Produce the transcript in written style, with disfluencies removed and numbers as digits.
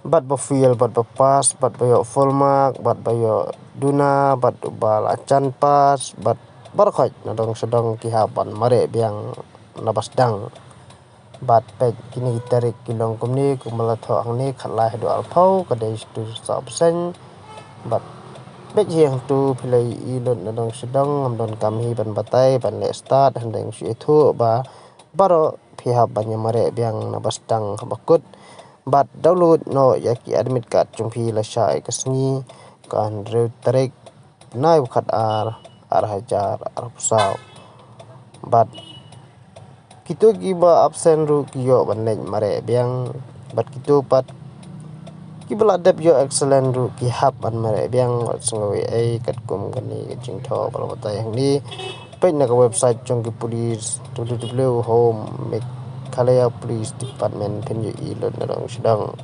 bat ba fuel bat ba pas bat ba yo full mark bat ba yo duna bat bal acan pas bat bar khoj na dong sedang kihaban mare biang na basdang bat pek kini tarik kilong kumni kumala tho angni khalai do alphau ka dei stu sab sen bat bet hiang tu pilai ilon na dong sedang amdon kami ban batai ban le start handeng su itu ba baro phihap ban mare biang na basdang bakut bat download no yaki admit card jumpi la shai kasni kan re tarik nai khat ar hajar ar pusau bat kitu giba absen ru kiyo banlej mare biang bat kitu pat kibla dep yo excellent ru ki hap ban mare biang sngoi ai kat kum gani jing tho bal batai hangni page na ka website jong ki police www home mek khalaya police department pin yo ilon na dong sedang